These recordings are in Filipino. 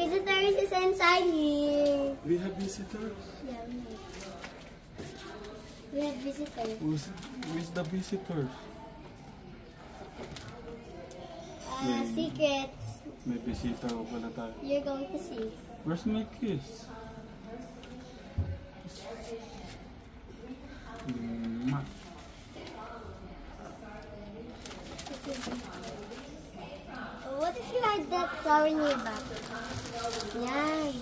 visitors is inside here. We have visitors? Yeah, we have. We have visitors. Who's the visitors? Secrets. May bisita ko pala tayo. You're going to see. Where's my kiss? What if you had that flower in your back? Yan.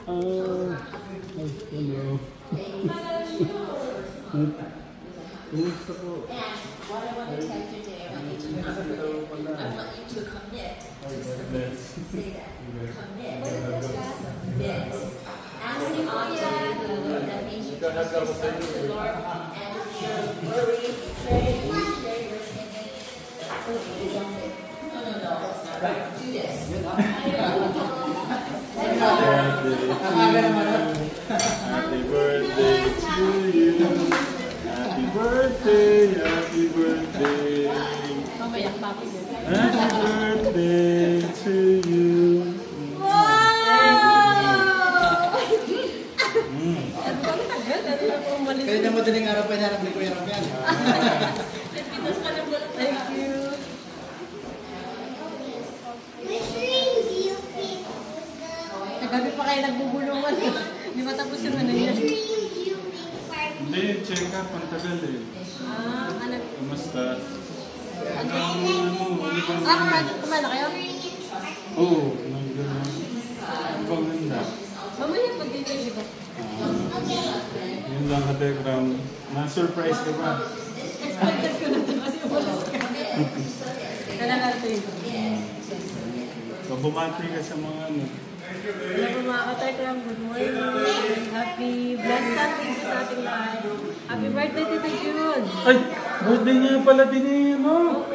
Oh, hello. Kumusta po? What I want to tell you today, I want you to commit to something. Say that. Commit. Commit. Asking God to do the Lord, that means you trust yourself to the Lord and you're worried, pray, share your singing. No, that's not right. Do this. Happy birthday to you. Happy birthday, happy birthday. Happy birthday to you. Kaya na madaling araw pa hinarap ni Kuya Ram yan. Thank you. Which ring do you pick? Nagabi pa kayo nagbubulungan. Hindi matapos yung ano yan. Which ring do you pick for me? Hindi, check up. Ang tagal eh. Anak. Kumusta? Kumain na kayo? Oo, nandun. Ang ganda. Mamaya pag-dito yung iba. Yun lang ka-Telegram. Na-surprise ka ba? Expected ko na ito kasi umalas ka. Kailangan ito yun. So, bumati ka sa mga ano. Hello po mga ka-Telegram, good morning. Happy blessed Sunday sa ating lahat. Happy birthday Tito June. Ay! Birthday niya pala din eh, ano?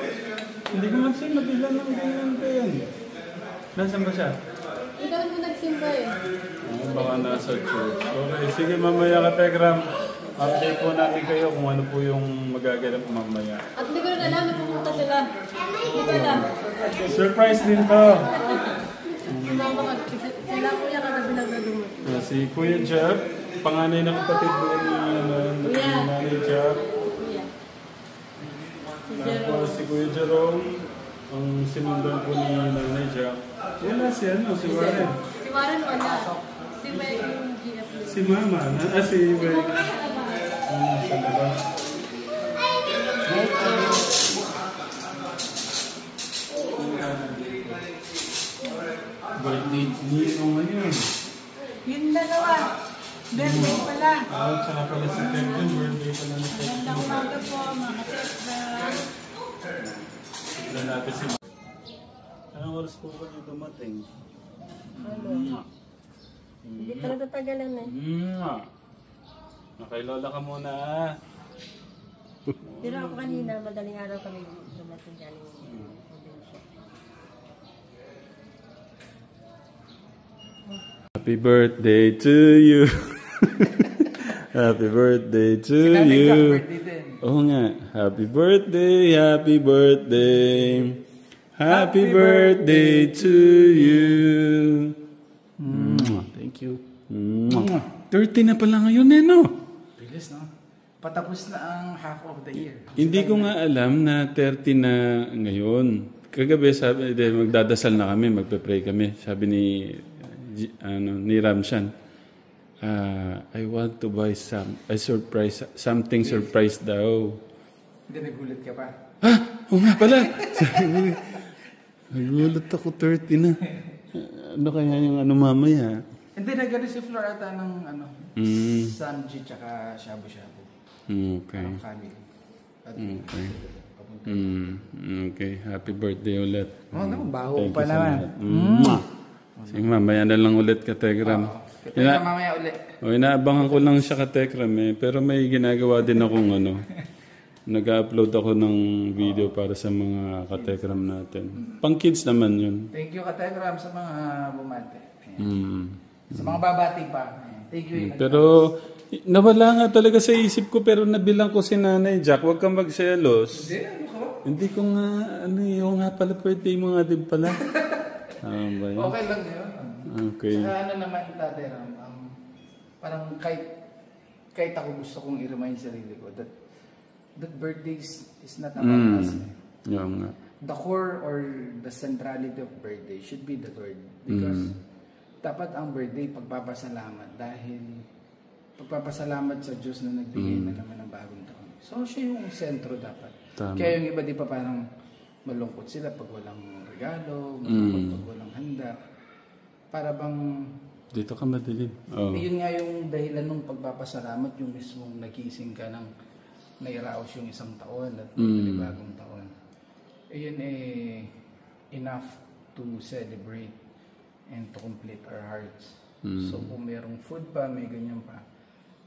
Hindi ko mag-sing, mabilan ng ganyan pa yan. Nasaan ba siya? Ikaw na nagsimba eh. Baka nasa church. Okay, sige mamaya ka-Telegram. Update po namin kayo kung ano po yung magaganap mamaya. At hindi ko rin alam na pupunta sila. Hindi ko alam. Surprise din to! Sila kuya kagabi lang na dumating. Si Kuya Jeff, panganay na kapatid mo ni Nanay Jeff. Kuya. Tapos si Kuya Jerome, ang sinundan po ni Nanay Jeff. Wala si ano, si Warren. Si Warren wala. Si Meg yung GF. Si Mama, si Meg. Sa labas. Birthday niyo ngayon. Yung dalawa. Birthday pala. Tsaka pala si Tekton, birthday pala ni Tekton. Magandang umaga po, mga Tekra. Tignan natin si Mama. Anong oras po ba niyo dumating? Hindi pa natatagalan eh. Kay Lola ka muna. Pero ako kanina, madaling araw kami dumating galing probinsya. Happy birthday to you. Happy birthday to you. Oo nga. Happy birthday, happy birthday. Happy birthday to you. Thank you. 30 na pala ngayon eh, no? Bilis, no? Patapos na ang half of the year. Hindi ko nga alam na 30 na ngayon. Kagabi sabi, magdadasal na kami, magpe-pray kami. Sabi ni Ramshan, I want to buy something surprise daw. Hindi nagulat ka pa. Ha? Oo nga pala. Nagulat ako 30 na. Ano kaya yung ano mamaya? Hindi, nagano si Flor ata ng ano, Sanji tsaka Shabu-Shabu. Okay. Parang family. At Okay. Okay. Happy birthday ulit. oh, no, baho Thank pa you sa naman. lahat. Sige, mamaya na lang ulit ka Telegram. Kita ka mamaya ulit. Inaabangan ko lang siya ka Telegram eh. Pero may ginagawa din akong ano. Nag-upload ako ng video para sa mga ka-Telegram natin. Pang kids naman yun. Thank you ka-Telegram sa mga bumati. Sa mga babati pa. Thank you. Pero nawala nga talaga sa isip ko pero nabilang ko si Nanay Jack. Huwag kang magselos. Hindi, ano ka ba? Hindi ko nga, yung nga pala birthday mo nga din pala. Ba yun? Okay lang yun. Okay. Saka ano naman, Tate Ram, parang kahit ako gusto kong i-remind sarili ko that birthdays is not about us. Yung nga. The core or the centrality of birthday should be the Lord. Because dapat ang birthday pagpapasalamat dahil pagpapasalamat sa Diyos na nagbigay na naman ng bagong taon. So siya yung sentro dapat. Tama. Kaya yung iba di pa parang malungkot sila pag walang regalo, malungkot pag walang handa. Para bang Dito ka madilim. Oh. yun nga yung dahilan ng pagpapasalamat, yung mismong nagising ka ng nairaos yung isang taon at bagong taon. Ayun enough to celebrate and to complete our hearts. So kung mayroong food pa, may ganyan pa,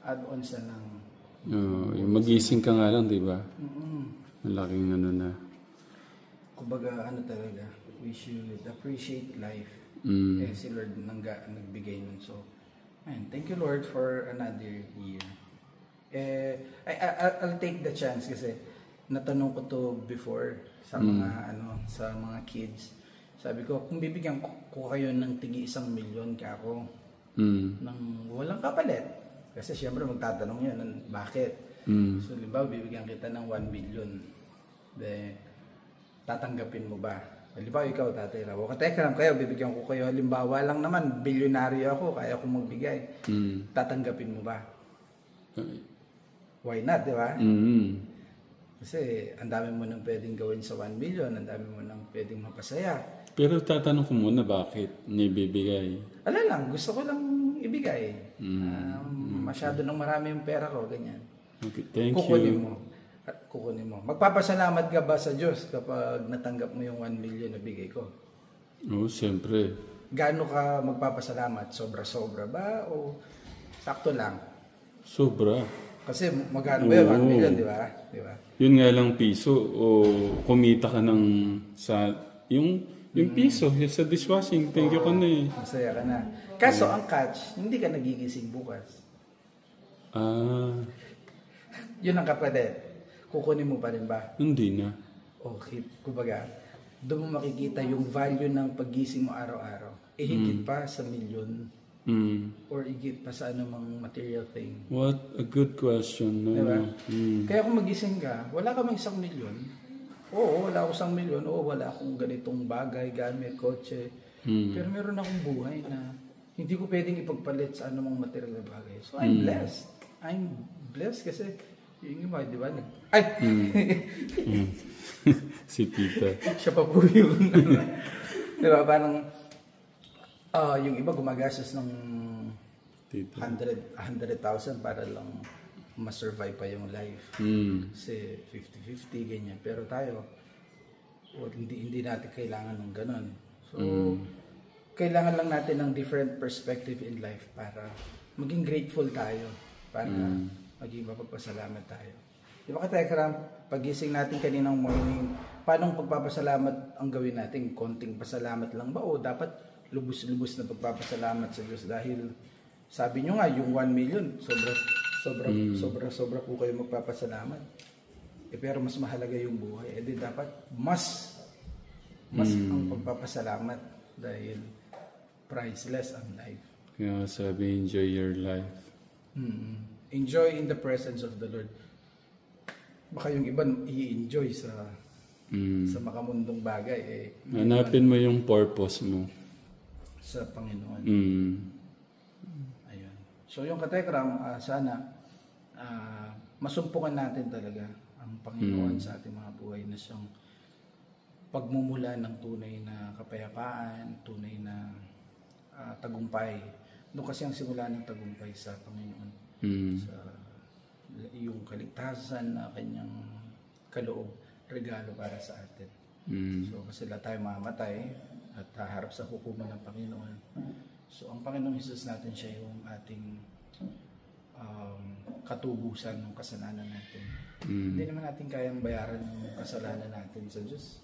add-on sa lang. Yung magising ka nga lang, di ba? Malaking ano na. Kumbaga ano talaga, we should appreciate life. Si Lord nagbigay nun. So, thank you Lord for another year. I'll take the chance kasi natanong ko to before sa mga sa mga kids. Sabi ko, kung bibigyan ko kayo ng tigi 1 milyon ka ako ng walang kapalit. Kasi syempre magtatanong yun, bakit? So, limbawa, bibigyan kita ng 1 billion. Then, tatanggapin mo ba? Halimbawa, ikaw, Tatay Raw. Teka lang kayo, bibigyan ko kayo. Halimbawa lang naman, bilyonaryo ako, kaya akong magbigay. Tatanggapin mo ba? Why not, di ba? Kasi, ang dami mo nang pwedeng gawin sa 1 billion, ang dami mo nang pwedeng mapasaya. Pero tatanong ko muna, bakit nibibigay? Ala lang, gusto ko lang ibigay. Masyado nang marami yung pera ko, ganyan. Okay, thank Kukunin you. mo. Kukunin mo. Magpapasalamat ka ba sa Diyos kapag natanggap mo yung 1 million na bigay ko? Oo, siyempre. Gaano ka magpapasalamat? Sobra-sobra ba o sakto lang? Sobra. Kasi magkano ba yun? 1 million, di ba? Di ba? Yun nga lang piso o kumita ka ng sa yung piso yung sa dishwashing. Thank you ka na eh. Masaya ka na. Kaso ang catch, hindi ka nagigising bukas. Yun ang kapatid. Kukunin mo pa rin ba? Hindi na. Okay, kumbaga, doon mo makikita yung value ng paggising mo araw-araw. Higit pa sa milyon or higit pa sa anumang material thing. What a good question. No? Diba? Kaya kung magising ka, wala ka mang 1 milyon. Oo, wala ako 1 milyon. Oo, wala akong ganitong bagay, gamit, kotse. Pero meron akong buhay na hindi ko pwedeng ipagpalit sa anumang material na bagay. So, I'm blessed. I'm blessed kasi yung iba, di ba? Ay! Si Tita. Siya pa po yung di ba? Parang yung iba gumagastos ng Tita. 100,000 para lang ma-survive pa yung life. Kasi 50-50 ganyan. Pero tayo, hindi natin kailangan ng ganon. So, kailangan lang natin ng different perspective in life para maging grateful tayo. Para maging mapagpasalamat tayo. Di ba Katekram, pagising natin kaninang morning, paano pagpapasalamat ang gawin natin? Konting pasalamat lang ba? O dapat lubos-lubos na pagpapasalamat sa Diyos? Dahil sabi nyo nga, yung 1 million, sobra po kayo magpapasalamat. Pero mas mahalaga yung buhay. Di dapat mas ang pagpapasalamat dahil priceless ang life. Kaya sabi, enjoy your life. Enjoy in the presence of the Lord. Baka yung iba i-enjoy sa makamundong bagay. Hanapin mo yung purpose mo. Sa Panginoon. Ayun. So yung Katekram, sana masumpukan natin talaga ang Panginoon sa ating mga buhay na siyang pagmumula ng tunay na kapayapaan, tunay na tagumpay. Doon kasi ang simula ng tagumpay sa Panginoon. Sa yung kaligtasan na kanyang kaloob, regalo para sa atin. So kasi lahat tayo mamamatay at haharap sa hukuman ng Panginoon. So ang Panginoong Jesus natin, siya yung ating katubusan ng kasalanan natin. Hindi naman natin kayang bayaran yung kasalanan natin sa Diyos.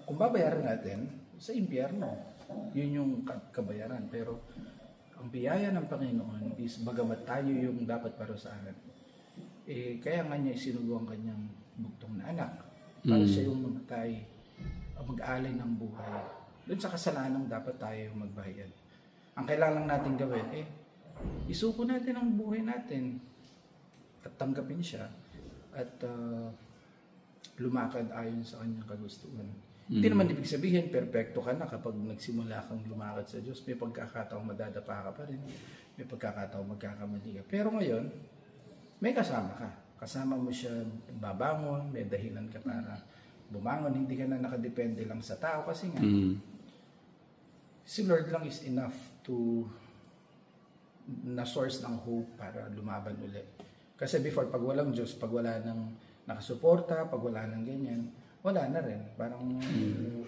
Kung babayaran natin, sa impyerno, yun yung kabayaran. Pero ang biyaya ng Panginoon is bagamat tayo yung dapat parusahan. Kaya nga niya isinugo ang kanyang bugtong na anak para siya yung mamatay, mag-alay ng buhay. Doon sa kasalanan dapat tayo magbayad. Ang kailangan natin gawin, isuko natin ang buhay natin at tanggapin siya at lumakad ayon sa kanyang kagustuhan. Hindi naman ibig sabihin, perfecto ka na kapag nagsimula kang lumakad sa Diyos. May pagkakataong madadapa ka pa rin. May pagkakataong magkakamali ka. Pero ngayon, may kasama ka. Kasama mo siya babangon, may dahilan ka para bumangon. Hindi ka na nakadepende lang sa tao kasi nga, si Lord lang is enough to na source ng hope para lumaban ulit. Kasi before, pag walang Diyos, pag wala nang nakasuporta, pag wala nang ganyan, wala na rin. Parang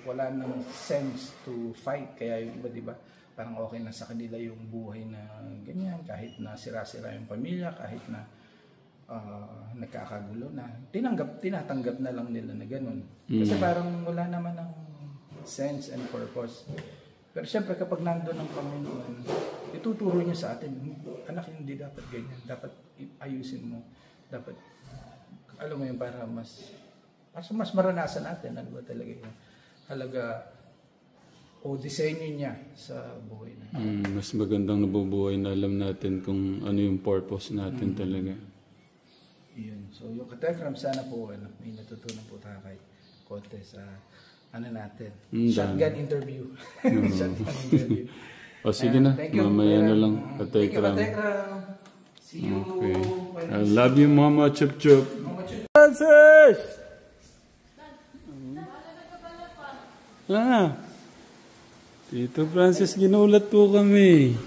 wala nang sense to fight. Kaya yung iba, di ba? Parang okay na sa kanila yung buhay na ganyan. Kahit na sira-sira yung pamilya, kahit na nagkakagulo na. Tinatanggap na lang nila na ganun. Kasi parang wala naman ng sense and purpose. Pero syempre kapag nandun ang Panginoon, ituturo niya sa atin, anak, hindi dapat ganyan. Dapat ayusin mo. Dapat, alam mo yun, para mas maranasan natin ano ba talaga yung halaga o disenyo niya sa buhay natin. Mas magandang nabubuhay na alam natin kung ano yung purpose natin talaga. Yun. So yung Katekram, sana po may natutunan po tayo kahit konti sa natin. Shotgun interview. Shotgun interview. O sige na, mamaya na lang. Katekram. See you. Okay. I love you, Mama Chup Chup. Francis! Tito Francis, ginulat po kami.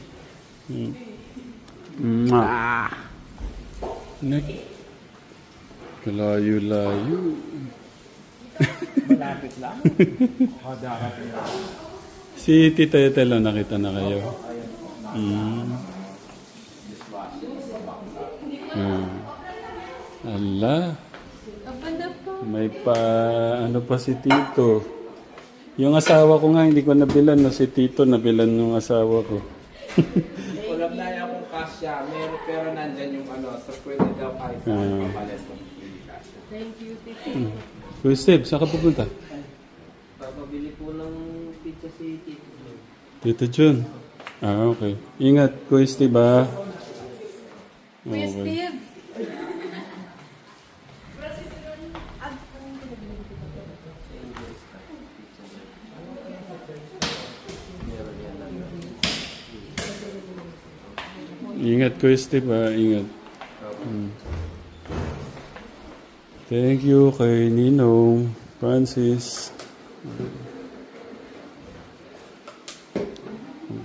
Kalayo-layo. Malapit lang. Si Tita Etelo, nakita na kayo. Ala. May ano pa si Tito. Yung asawa ko nga, hindi ko nabilan. No? Si Tito, nabilan yung asawa ko. Wala na yung akong kasya. Meron, pero nandyan yung so pwede daw kahit sa kapalit mo. Thank you, Tito. Kuya Steve, saan ka pupunta? Papabili po ng pizza si Tito. Tito Jun. Okay. Ingat, Kuya Steve, ha? Kuya Steve. Ingat, Kuya Steve, ha? Ingat. Thank you kay Ninong Francis.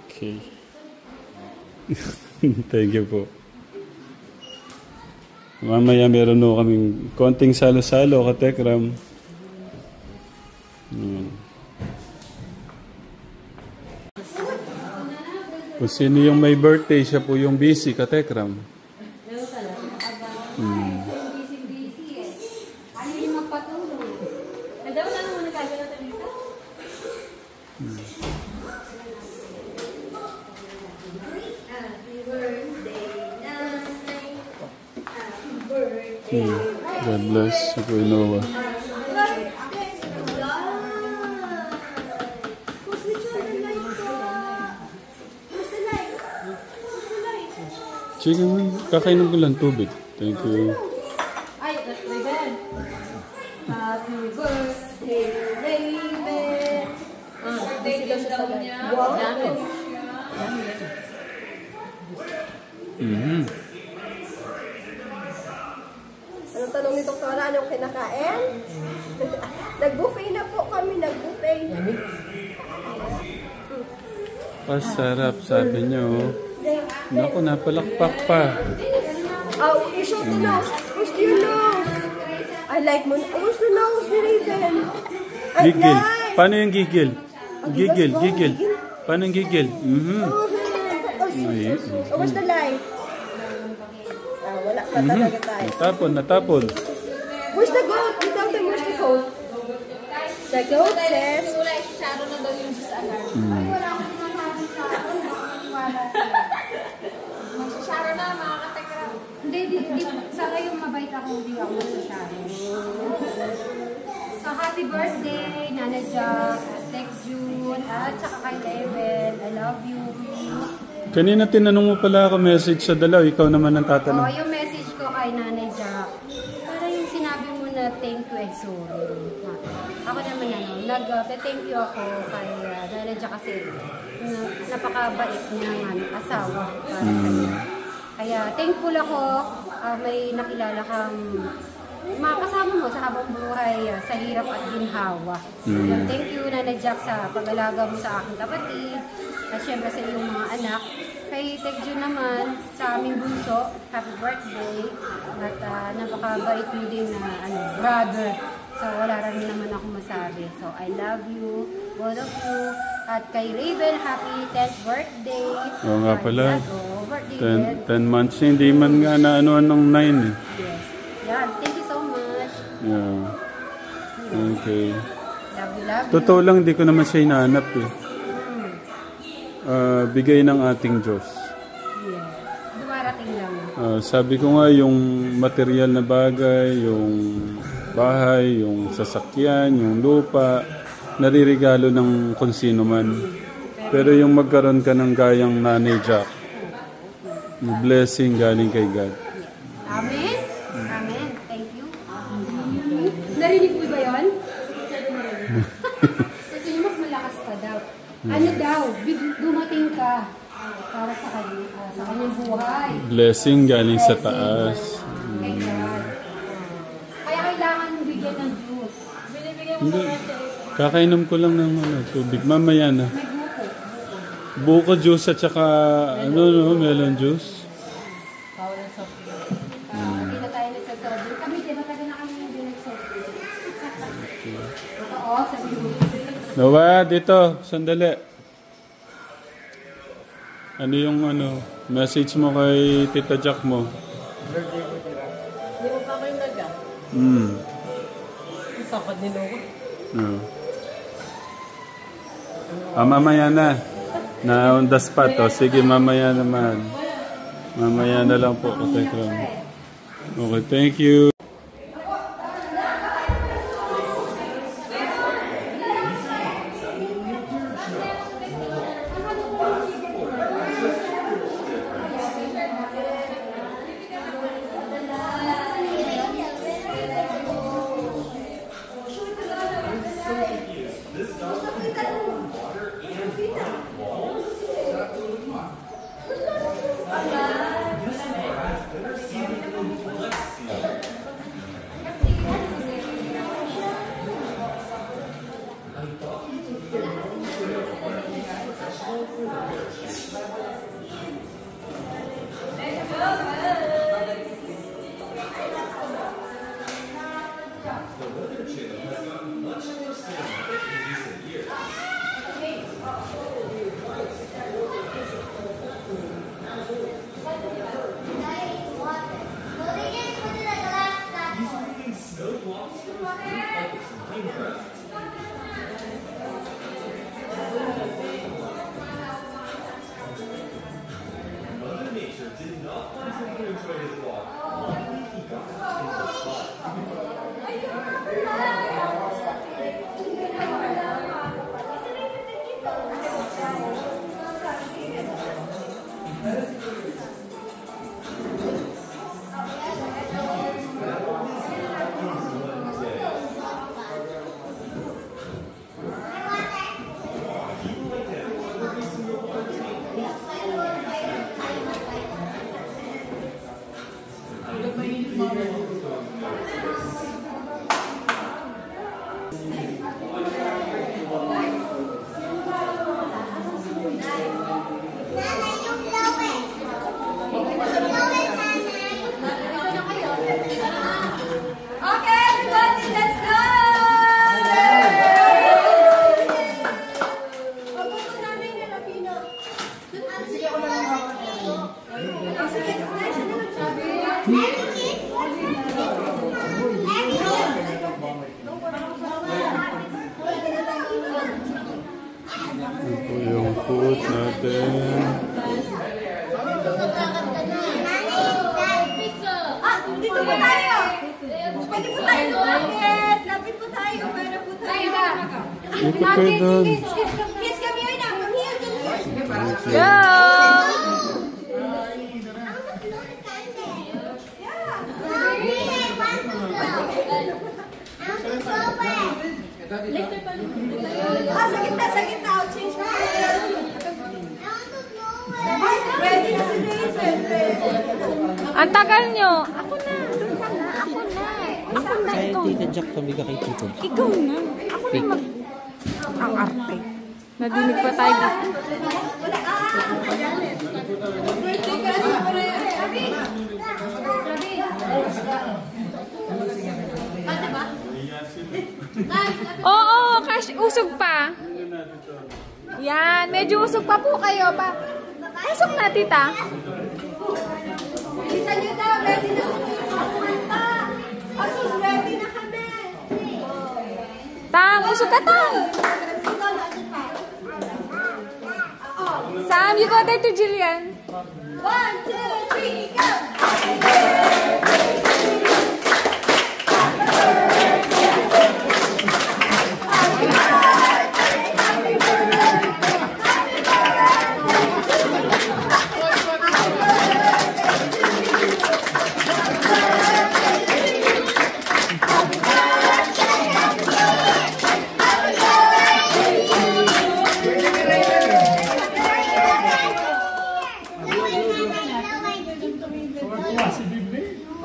Okay. Thank you po. Mamaya meron no kaming konting salo-salo, Katekram. Kung sino yung may birthday, siya po yung busy, Katekram. God bless si Kuya Noah. Sige, kakainom ko lang tubig. Thank you. Ay, Raven. Happy birthday, Raven. Birthday din daw niya. Janet. Anong tanong ni Doktora? Anong kinakain? Nag-buffet na po kami, nag-buffet. Pasarap, sabi niyo. Naku, napalakpak pa. Oh, you show the nose. Where's your nose? I like mo. Where's the nose ni Raven? Gigil. Paano yung gigil? Gigil, gigil. Paano yung gigil? Where's the light? Wala pa talaga tayo. Natapon. Where's the goat? You tell them where's the goat? The goat says... Wala, Sharon na daw yung sa alarm. Wala akong masasabi sa wala sila. Sharon na, mga Katekram. Hindi, sa ngayon mabait ako, hindi ako sa Sharon. happy birthday, Nana Jack, Tex June, at saka kay Leven. I love you. Kanina tinanong mo pala ako message sa dalaw. Ikaw naman ang tatanong. Yung message ko kay Nanay Jack, para yung sinabi mo na thank you and sorry. Ako naman nag-thank you ako kay Nanay Jack kasi napakabait niyang asawa para sa iyo. Kaya thankful ako, may nakilala kang makakasama mo sa habang buhay sa hirap at ginhawa. Thank you Nanay Jack sa pag-alaga mo sa aking kapatid. At syempre sa iyong mga anak. Kay Tekjun naman, sa aming bunso, happy birthday. At napakabait mo din na brother. So wala rin naman ako masabi. So I love you, both of you. At kay Raven, happy 10th birthday. Oo nga pala. Birthday 10 months, hindi man nga na ano ng 9 eh. Yes. Yeah, thank you so much. Yeah. Okay. Love you. Totoo lang, hindi ko naman siya hinahanap eh. Bigay ng ating Diyos. Yeah. Dumarating lang. Sabi ko nga, yung material na bagay, yung bahay, yung sasakyan, yung lupa, naririgalo ng kung sino man. Pero yung magkaroon ka ng gayang Nanay Jack, blessing galing kay God. Amen? Amen. Thank you. Narinig mo ba yun? Kasi yung mas malakas pa daw. Ano daw? Dumating ka para sa kanyang buhay. Blessing galing sa taas. Kay God. Kaya kailangan bigyan ng Diyos. Binibigyan mo Hindi. Kakainom ko lang ng tubig. Mamaya na. may Buko buko. juice at saka melon juice. Hindi na tayo nagsasobrang. Kami, di ba taga na kami hindi nagsobrang? Oo, sabi mo. Noah, dito. Sandali. Ano yung message mo kay Tita Jack mo? Hindi mo pa kayo naga. Takot din ako. Mamaya na. Na on the spot. Sige, mamaya naman. Mamaya na lang po. Okay, thank you. Ito yung food natin. Dito po tayo! Pwede po tayo lumapit! Lapit po tayo para po Ikot kayo doon. Kids, come here now. Come here. Go! Sa gitna, sa gitna. I'll change my ready na si David. Ang tagal nyo. Ako na. Doon ka na. Ako na. Ako na. Kaya Ikaw. Tita Jack kami ka kay Tito. Ikaw na. Ako na mag... Ang arte. Nadinig pa tayo dito. Oo, cash. Usog pa. Yan. Medyo usog pa po kayo. Usog na, tita. Isa nyo daw, ready na si David. Kumanta. Asus, ready na kami. Tang, usog ka, Tang. Sam, you go there to Jillian. 1, 2, 3, go!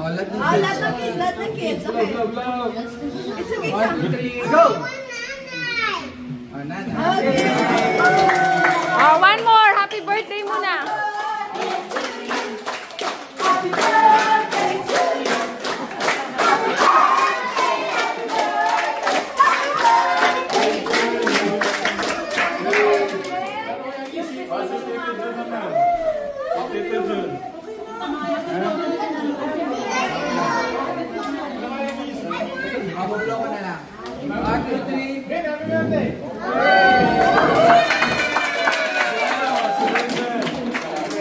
Let the kids. Okay. It's okay. Go! Oh, one more. Happy birthday muna. Mabublo ko na lang. 1, 2, 3. Happy birthday!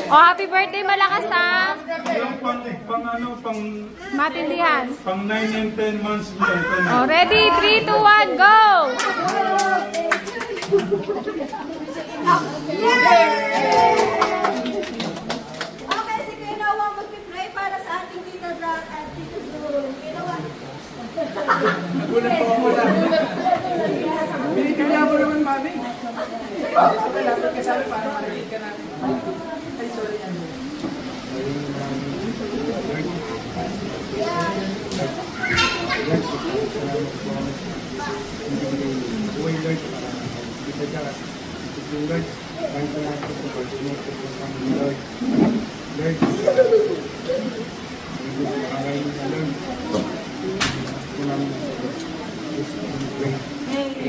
Oh, happy birthday malakas ha. Yung pang Matindihan. pang 9 and 10 months na. Ito na. Oh, ready? 3, 2, 1, go! Okay, si Kuya Noah mag-pray para sa ating Tita Jack at Tita June. Kuya Noah. Nagulat po ako lang. Binigyan mo naman, mami. Lapit ka sa amin para marinig ka natin. Ay, sorry.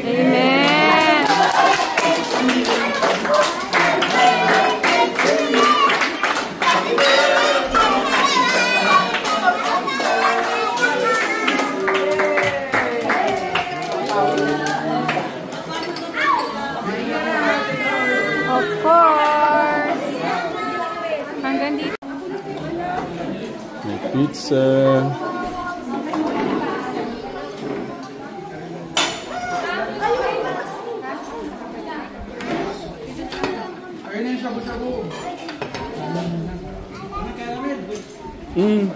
Amen. Of course. Hanggang dito. May pizza. Ayun na yung shabu-shabu.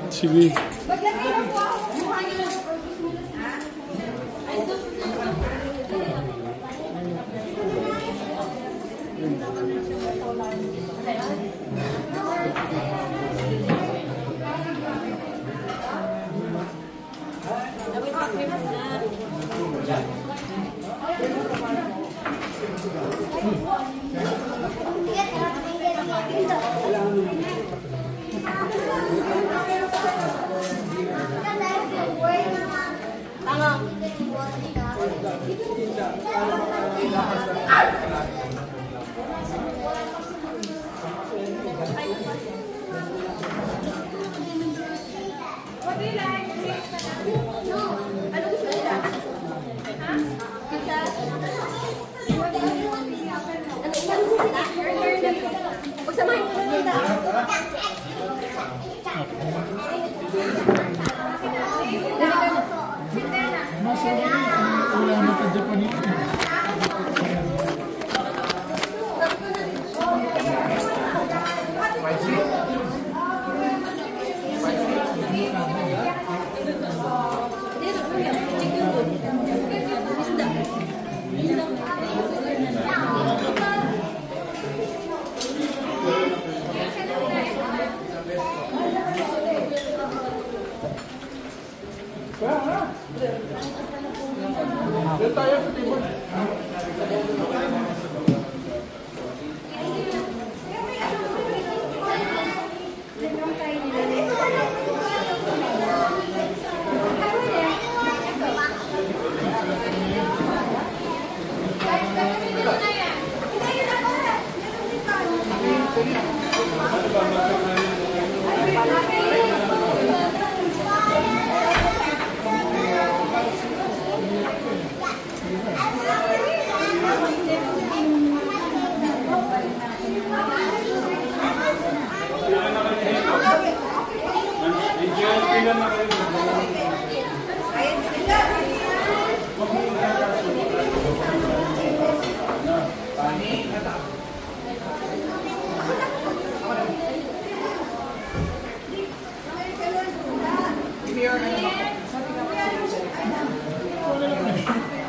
Sige. Maglagay na po ako. Mukha niyo lang po. Pagsamahin ko na Masarap. Wala na ka Japanese.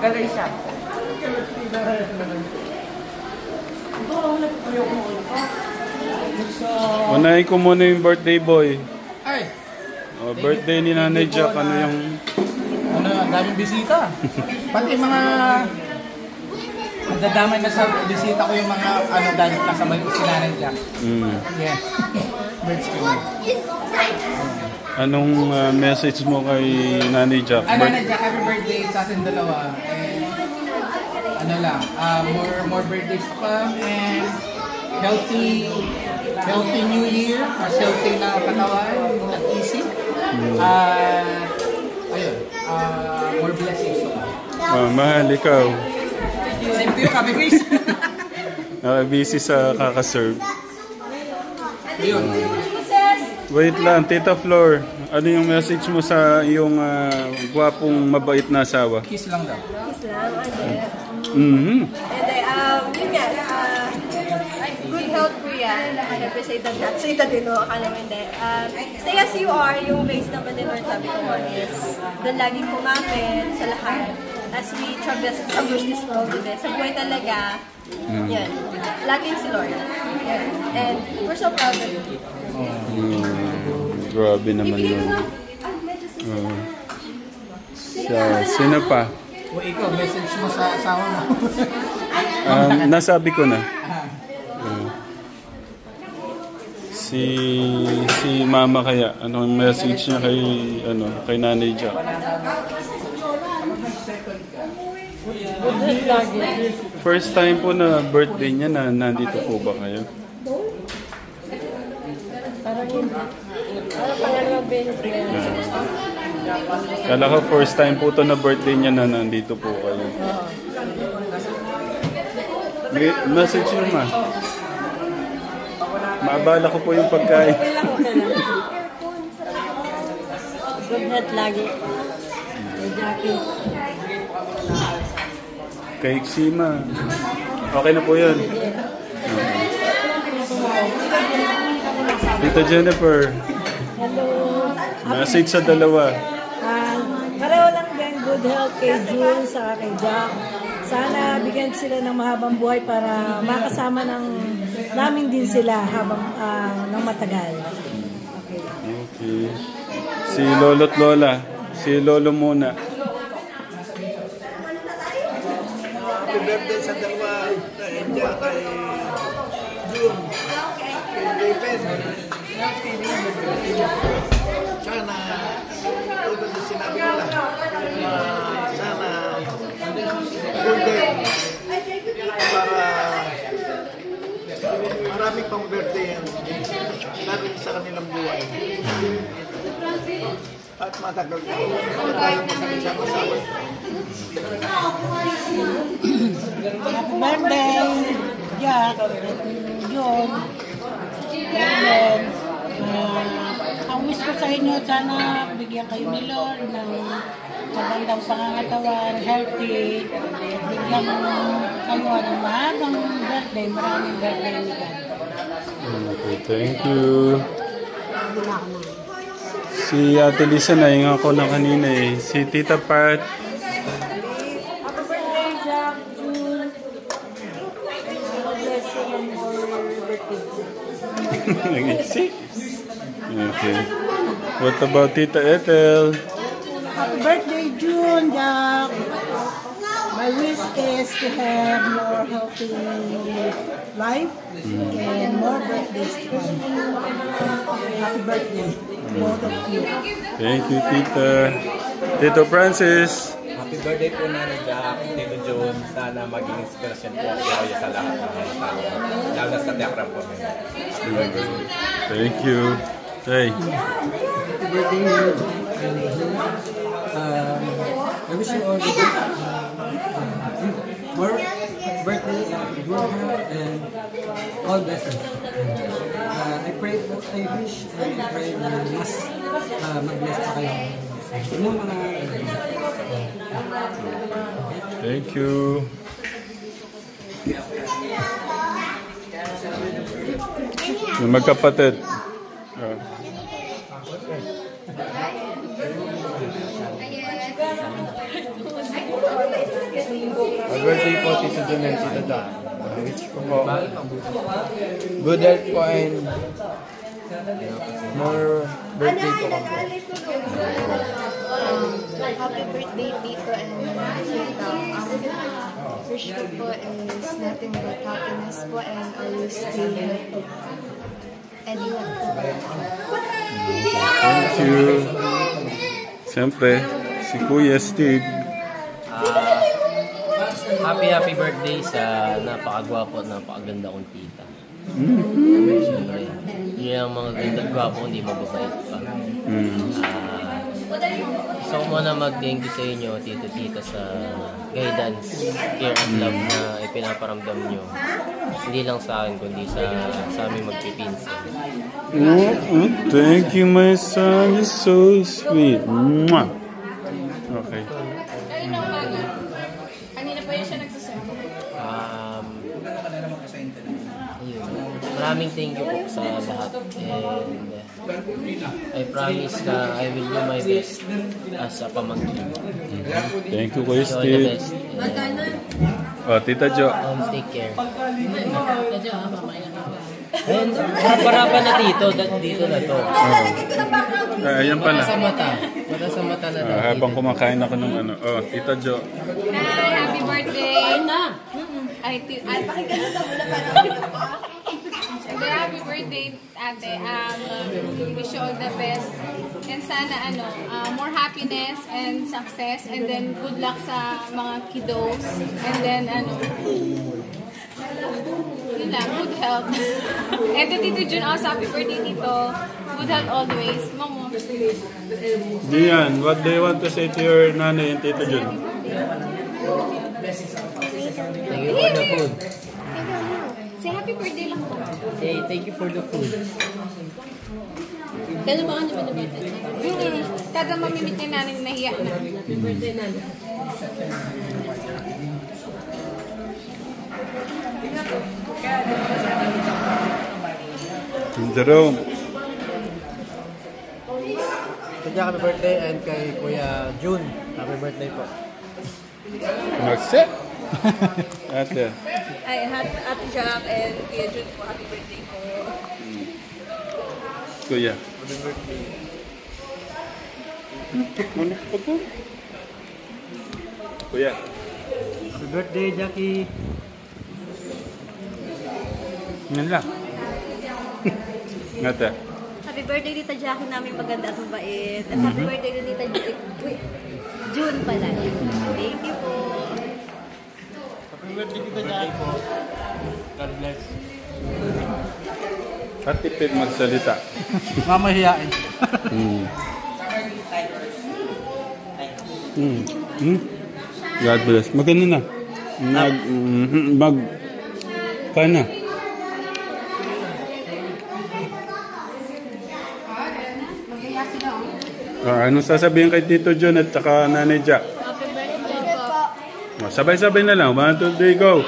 Galay siya. Unahin ko muna yung birthday boy. Ay! Birthday ni Nanay Jack, ano yung... Ano, ang daming bisita. Pati mga... Nadadamay na sa bisita ko yung mga ano dahil kasabay ko si Nanay Jack. Yeah. Birds ko. Anong message mo kay Nanay Jack? Nanay Jack, happy birthday sa ating dalawa. And, ano lang, more birthdays to come and healthy new year, mas healthy na katawan at isip. Ayun, more blessings to come. Mahal, ikaw. Same to you, Kabi Chris. Busy sa kakaserve. Ayun. Wait lang, Tita Flor. Ano yung message mo sa iyong gwapong mabait na asawa? Kiss lang daw. Kiss lang, ano. Mm-hmm. And yun nga, good health po yan. Siyempre sa ita din, no? Akala mo hindi. Stay as you are, yung base naman din, Lord, sabi ko mo is, doon laging kumapit sa lahat. As we traverse this world today, sa buhay talaga, yan. Laging si Lord. Yan. And we're so proud of you. Grabe naman yun. Sino pa? O ikaw, message mo sa asawa mo. Nasabi ko na. Si Mama kaya, anong message niya kay Nanay Jack? First time po na birthday niya na nandito po ba kayo? Kala ko first time po to na birthday niya na nandito po kayo. May message niyo ma. Maabala ko po yung pagkain. Good night lagi. Jackie. Kay Xima. Okay na po yun. Tita Jennifer. Hello. Message sa dalawa. Pareho lang din good health kay June sa kay Jack. Sana bigyan sila ng mahabang buhay para makasama namin din sila habang ng matagal. Okay. Si Lolo't Lola. Si Lolo muna. Happy birthday sa dalawa na India kay June, kay David. Sana, ito na sinabi ko lang, sana birthday para maraming pang birthday ang natin sa kanilang buhay. At matagal ko tayo magkakasama-sama. Happy birthday, Jack, John, Ellen. Ang wish ko sa inyo, sana bigyan kayo ni Lord ng magandang pangangatawan, healthy, bigyan kayo ng mahabang birthday, maraming birthday ni God. Okay, thank you. Si Ate Lisa na yung ako na kanina eh. Si Tita Pat. Happy birthday, Jack, June. Blessing and more birthday. Nag-isip. Okay. What about Tita Ethel? Happy birthday, June, Jack. is to have more healthy life and more birthdays to come. Happy birthday, both of you. Thank you, Tita. Tito Francis. Happy birthday po Nanay Jack, Tito June. Sana maging inspirasyon po kayo sa lahat ng mga tao. Lalo na sa Tekram po. Happy birthday. Thank you. Hey. Happy birthday, I wish you all the best. More birthday, good health, and all blessings. I wish and I pray na mas mag-bless pa kayo. Yung mga Thank you. Yung magkapatid. Birthday po, Tito Jun and Tito Da. Wish ko po good health po and more birthday to come po. Happy birthday, Tito and Tita. Wish ko po is nothing but happiness po and always stay healthy. Anyone po. Thank you. Siyempre, si Kuya Steve. Happy birthday sa napakagwapo at napakaganda kong tita. Siyempre, yun ang mga ganda gwapo, hindi mababait pa. So muna mag-thank you sa inyo, tito-tita, sa guidance, care and love na ipinaparamdam nyo. Hindi lang sa akin, kundi sa aming magpipinsan. Thank you, my son. You're so sweet. Mwah. Okay. Kanina pa yun siya nagsasabi. Maraming thank you po sa lahat. And I promise na I will do my best as a pamangkin. Thank you, Kuya Steve. Oh, Tita Jo. Take care. And harap-harapan na dito na to. Ayan pala. Mata sa mata na to. Habang kumakain ako ng ano. Oh, Tita Jo. Hi, happy birthday. Pakinggan na sa mula pa. Happy birthday, ate. Wish you all the best. And sana more happiness and success. And then good luck sa mga kiddos. And then yun lang, good health. And to Tito Jun also, happy birthday, Tito. Good health always. Mamo. Dian, what do you want to say to your nanay and Tito Jun? Thank you for the food. Say happy birthday lang po. Hey, thank you for the food. Kailan ba kanya birthday? Kada mamimit niya nanin, nahiya na. Happy birthday nanin. Jerome. Kaya happy birthday and kay Kuya June. Happy birthday po. Magse. Ate. Ay, Ate Jack and Kuya Jun po, happy birthday po. Kuya. Happy birthday. Ano pa po? Kuya. Happy birthday, Jackie. Yan lang. Ate. Happy birthday, Tita Jackie namin maganda at mabait. At happy birthday din, Tita June pala. Thank you po. Happy birthday, Tita Jackie po. God bless. Katipid magsalita. Mamahiyain. God bless. Maganda na. Kain na. Anong sasabihin kay Tito Jun at saka Nanay Jack? Happy birthday po. Sabay-sabay na lang. 1, 2, 3, go!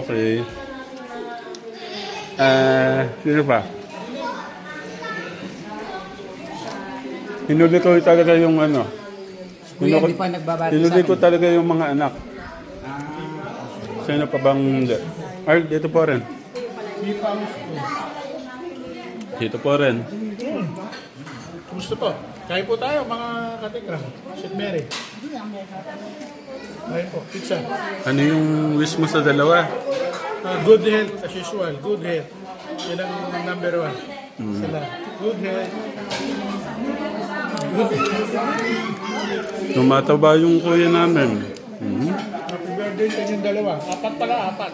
Okay. Sino pa? Hinuli ko talaga yung ano. Hinuli ko talaga yung mga anak. Sino pa bang hindi? Ay, dito po rin. Dito po rin. Kumusta po? Kain po tayo mga katikram. St. Mary. Kain po, pizza. Ano yung wish mo sa dalawa? Good health as usual. Good health. Yan ang number 1. Sila. Good health. Good health. Tumataba yung kuya namin. Happy birthday sa inyong dalawa. 4 pala, 4.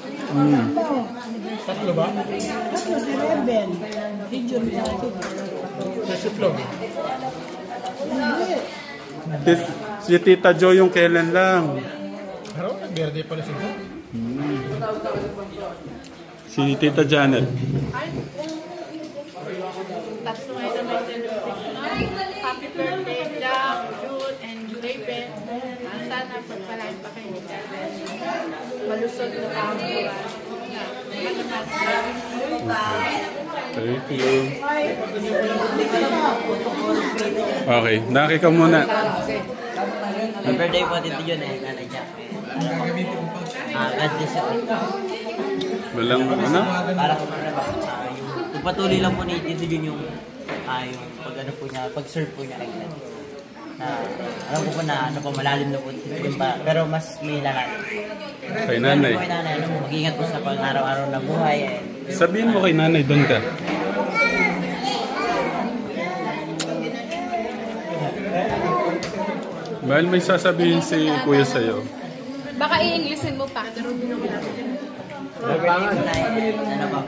Tatlo ba? Tatlo, si Rebel. Si Jun sa akin. Si Flo. Si Tita Jo yung kailan lang. Pero, birthday pala siya. Si Tita Janet. Tatlo ngayon na may celebration. Happy birthday, Jack, Jude, and Raven. Sana pagpalain pa kayo ni Janet. Malusog na ang buwan. Thank you. Okay, naki ka muna. Ang birthday po dito yun eh, Nanay Jack. God bless you. Walang ano? Para po yung patuloy lang po ni Tito Jun yung pag ano po niya, pag-serve po niya kay God. Alam ko po na ano po, malalim na po yun pa, pero mas may lahat. Kay nanay. Kay nanay, mag-ingat po sa pang-araw-araw na buhay. Sabihin mo kay nanay, doon ka. Bahal may sasabihin si kuya sa'yo. Baka i-Englishin mo pa. Ano ba?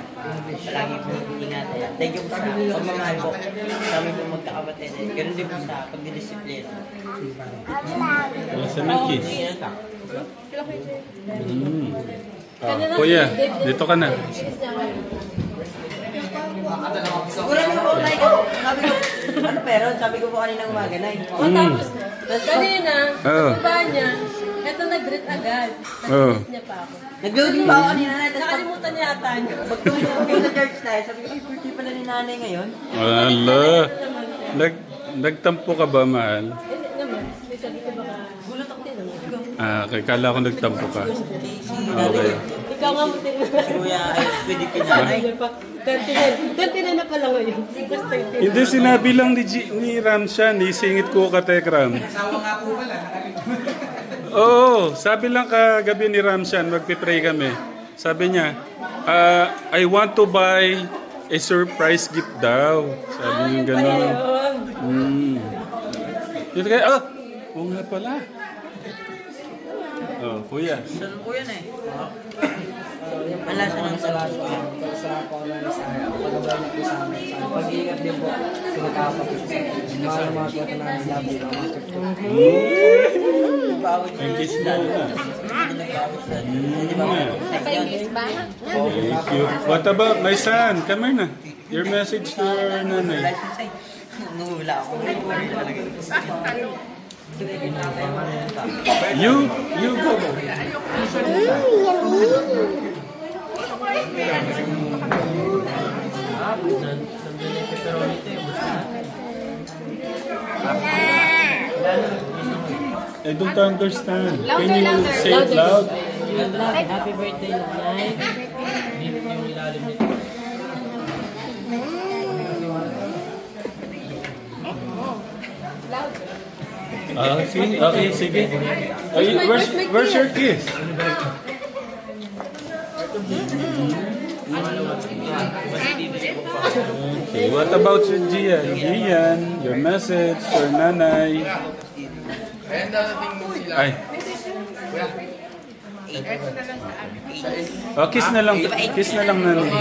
Lagi po ingat. Thank you po sa pagmamahal po. Sa amin po magkakapatid. Ganun din po sa pagdidisiplina. Sa Milkies. Kuya, dito ka na. Sabi ko po kanina umaga na. Tapos kanina, ba niya, eto nag-greet agad. Nag-greet niya pa ako. Nag-loading pa ako kanina na. Nakalimutan niya ata niya. Pagtuloy ko kayo sa church tayo, sabi ko, birthday pala ni nanay ngayon. Wala. Nagtampo ka ba, mahal? Hindi naman. May sabi ko baka, gulat ako din naman. Okay, kala ko nagtampo ka. Okay. Ikaw nga mo din. Si Kuya ay pwede kinanay. 29 na pala ngayon. Hindi, sinabi lang ni Ramshan, isingit ko ka, Tekram. Asawa nga po pala. Oo, sabi lang kagabi ni Ramshan, magpipray kami. Sabi niya, I want to buy a surprise gift daw. Sabi niya gano'n. Dito kayo, oo nga pala. Oh, kuya. Saan po yan eh? Malasa ng salas ko. Salamat po namin sa pag-abay niyo po sa amin. Pag-iingat din po sa magkakapatid sa mga kwento na labi ng mga church ko. Thank you na. Thank you. What about my son? Come here na. Your message to your nanay. Wala ako. You go. I don't understand. Can you say it loud? Happy birthday, Nanay. See? Okay, sige. Where's your kiss? Okay, what about you, Gian? Gian, your message for nanay. Ay. Oh, kiss na lang. Kiss na lang nanay.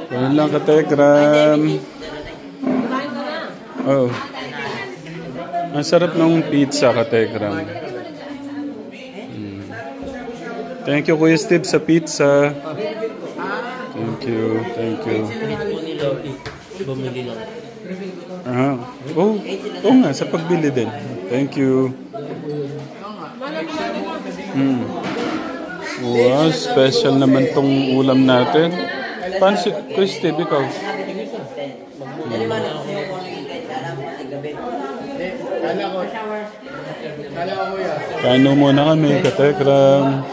Ganun lang ka, Tekram. Oh. Ang sarap ng pizza ka, Tekram. Thank you, Kuya Steve, sa pizza. Thank you, thank you. Bumili lang. Oo nga, sa pagbili din. Thank you. Wow, special naman tong ulam natin. Paano si Kuya Steve, ikaw? Kain muna kami, Katekram.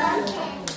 Ano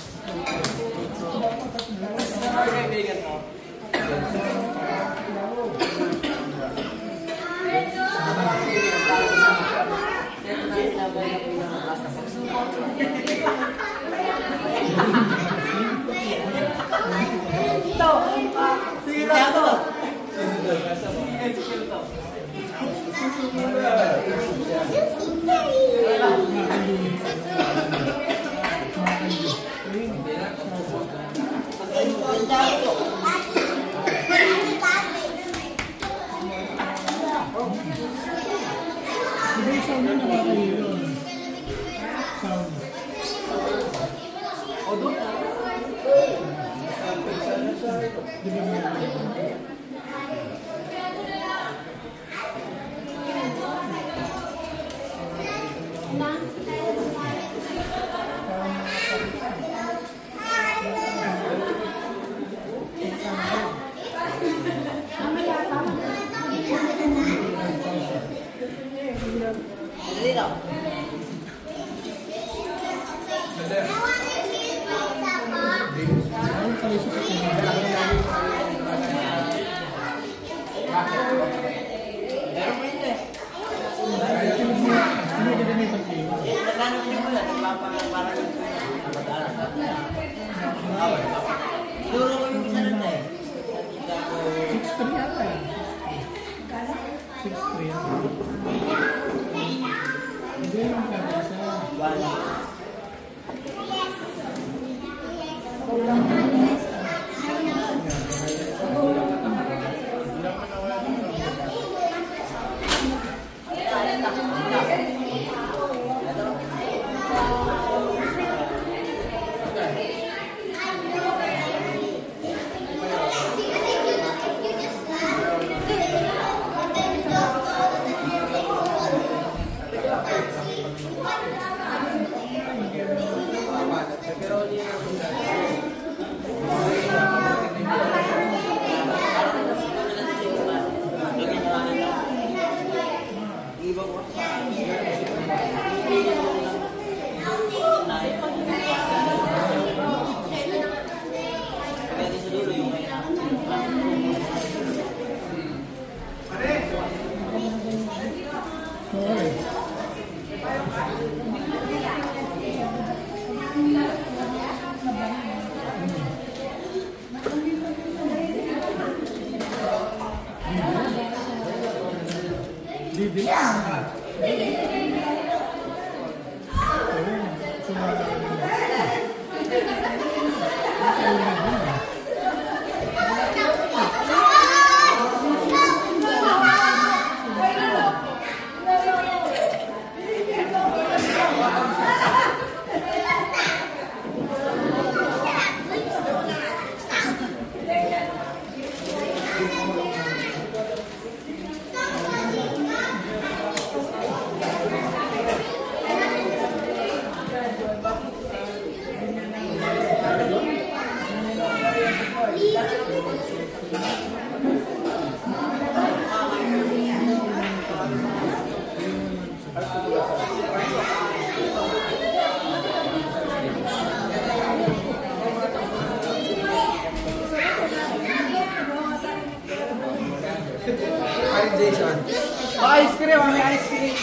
Ice cream, may ice cream.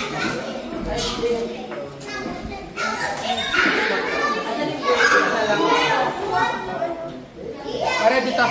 Ice cream. Pare dito.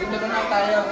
Dito na tayo.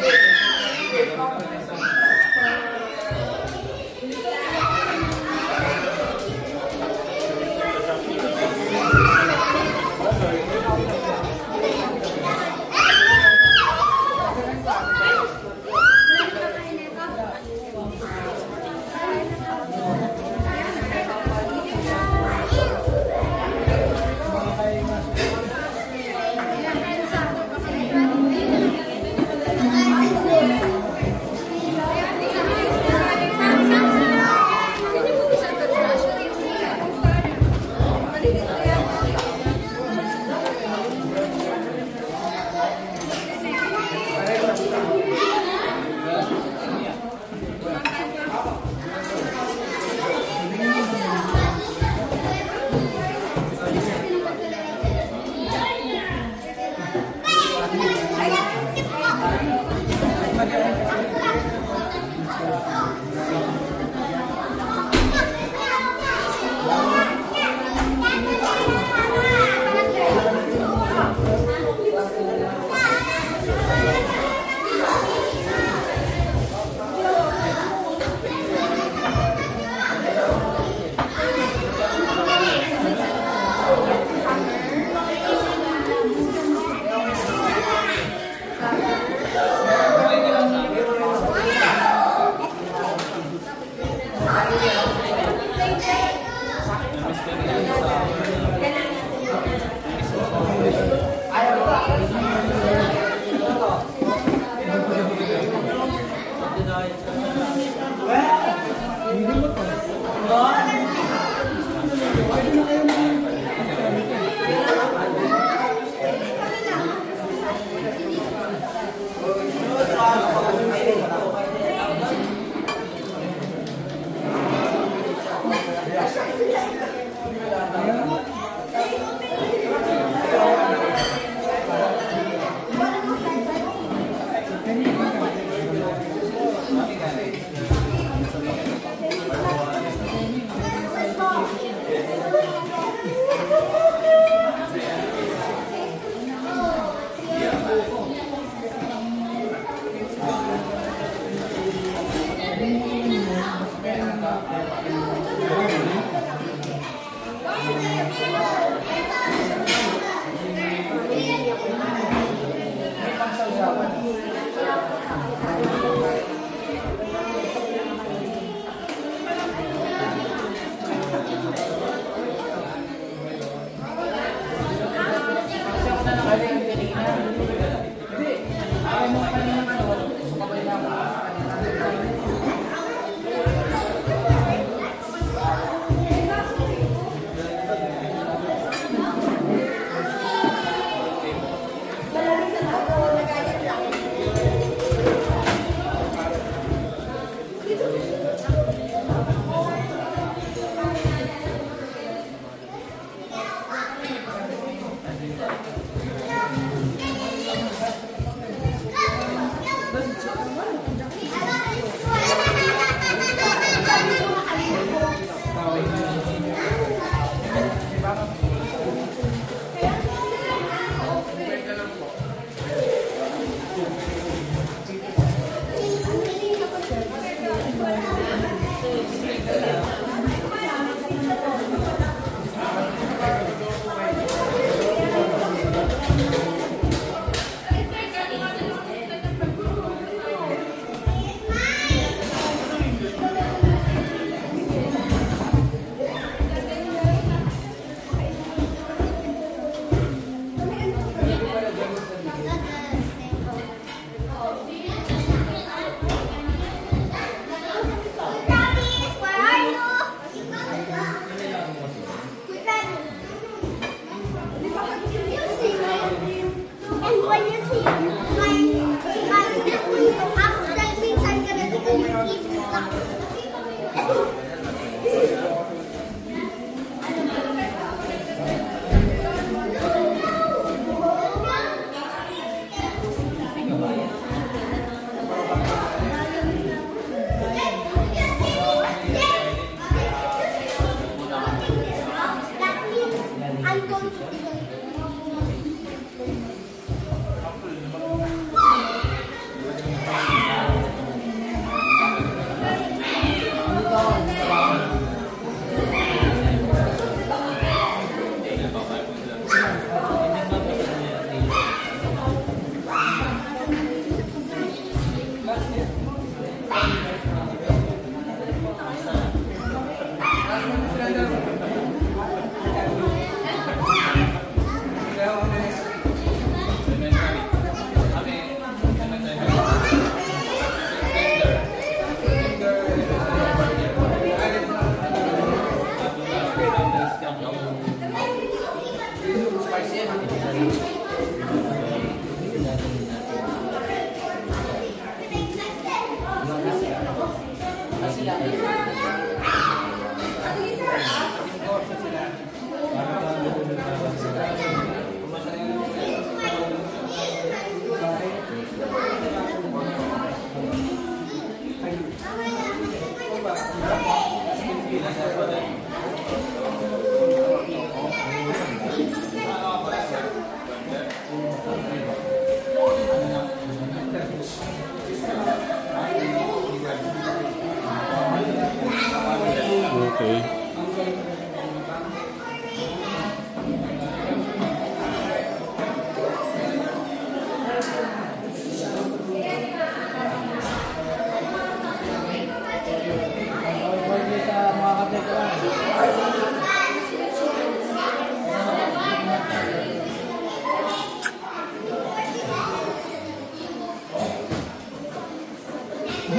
Okay.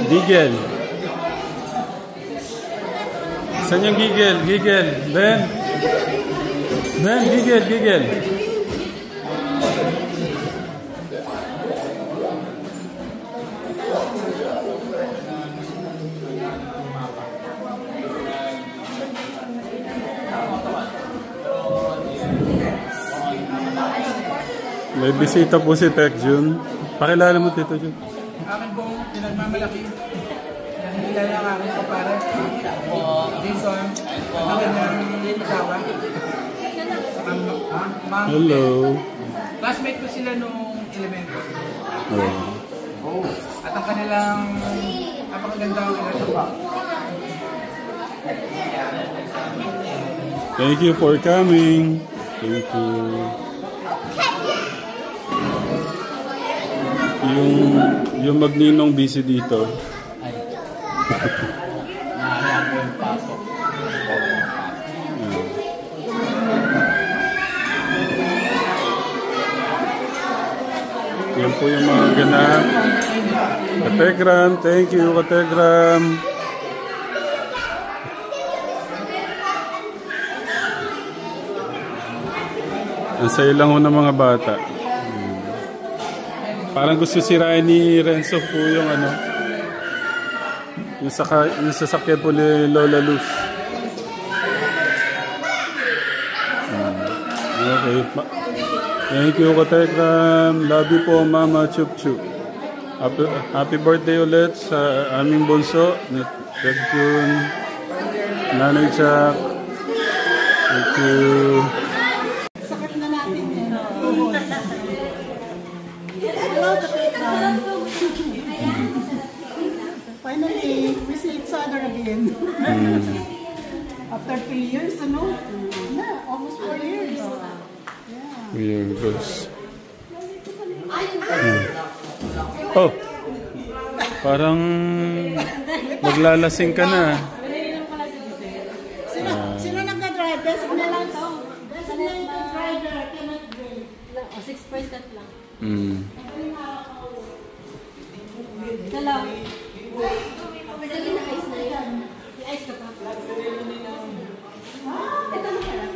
Gigel. Saan yung gigel? Gigel. Ben. Ben, gigel, gigel. May bisita po si Tek Jun. Pakilala mo Tito Jun. Akin pong pinagmamalaki. Nahihila ng aking kapare. Jason, ang kanyang asawa. Hello. Classmate ko sila nung elementary. Oh. At ang kanilang napakagandang relasyon. Thank you for coming. Thank you. Yung magninong busy dito. Yan po yung mga ganap. Kategram, thank you Kategram. Ang saya lang ho ng mga bata. Parang gusto sirain ni Renzo po yung ano, yung sasakyan po ni Lola Luz. Okay. Thank you Katekram. Love you po Mama Chup Chup. Happy birthday ulit sa aming bunso ni Tek Jun, Nanay Chak. Thank you. Sakit na natin yun. Finally, we see each other again. After 3 years, ano? Yeah, almost 4 years. Here goes. Oh, parang maglalasing ka na. Sino nagka-drive? Basic na lang to. Basic na yung driver. Cannot drink. 6% lang. Hello. Pwede na ice na yan. I-ice ka pa. Ito na pala.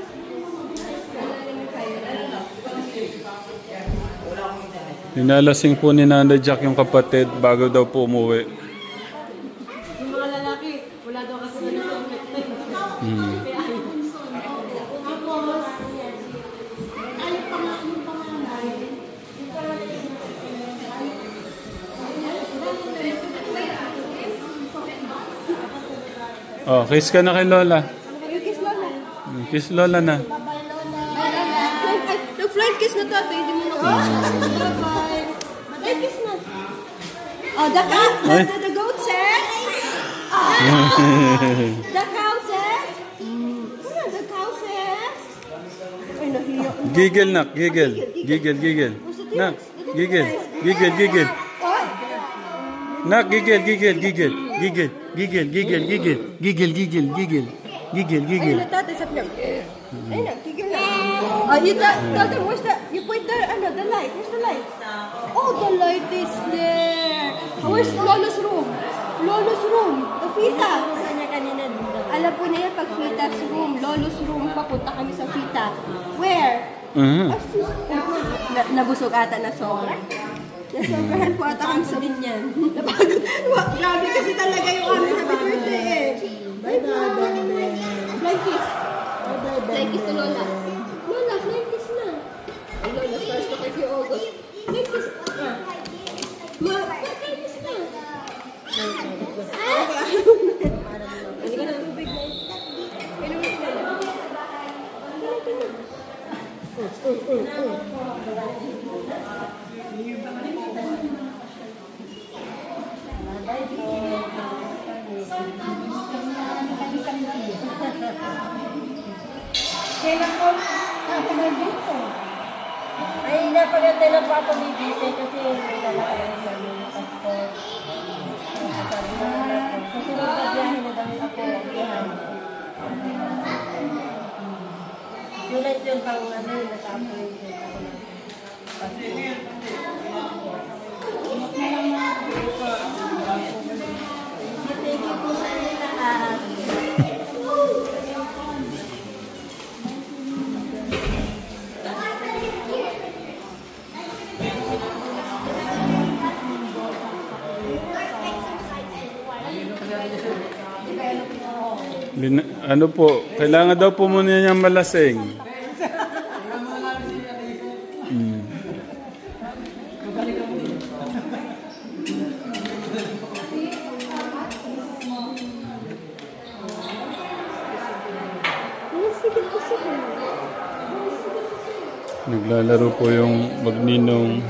Nilalasing po ni Nanay Jack yung kapatid bago daw po umuwi. Yung mga lalaki, wala daw kasi na Oh, kiss ka na kay Lola. Kiss Lola. Kiss Lola na. Nag-flight kiss na to, hindi mo na. Kiss na. Oh, the goat says. The cow says. The cow says. Ay, nahiya. Gigil nak, gigil. Gigil, gigil. Nak, gigil. Gigil, gigil. Nak, gigil, gigil, gigil. Gigil, gigil, gigil, gigil. Gigil, gigil, gigil. Gigil, gigil. Ay, natatay sa pinag. Ay, gigil na. You tell them, you point the light. Where's the light? Oh, the light is there. Where's Lolo's room? Lolo's room. The Fita. Alam po na yan, pag Fita's room, Lolo's room, papunta kami sa Fita. Where? Nabusog ata na sobra. Nasobrahan po ata kami sa binyan. Napagod. Grabe kasi talaga yung aming happy birthday eh. Bye-bye, bye-bye. Flying kiss. Bye-bye, flying kiss to Lola. Lola, flying kiss na. Ay, Lola, stars to kay August. Flying kiss. Flying kiss na. Kailan ko ako na dito? Ay, napagantay lang po ako ni Bise kasi may lalakayan sa mga passport. Sabi na anak ko, susunod na biyahe na daw ako biyahan. Ulit yun pang ano yung nag-appoint yun ako ng passport. Thank you po sa inyo lahat. Ano po, kailangan daw po muna niyang malasing. Naglalaro po yung magninong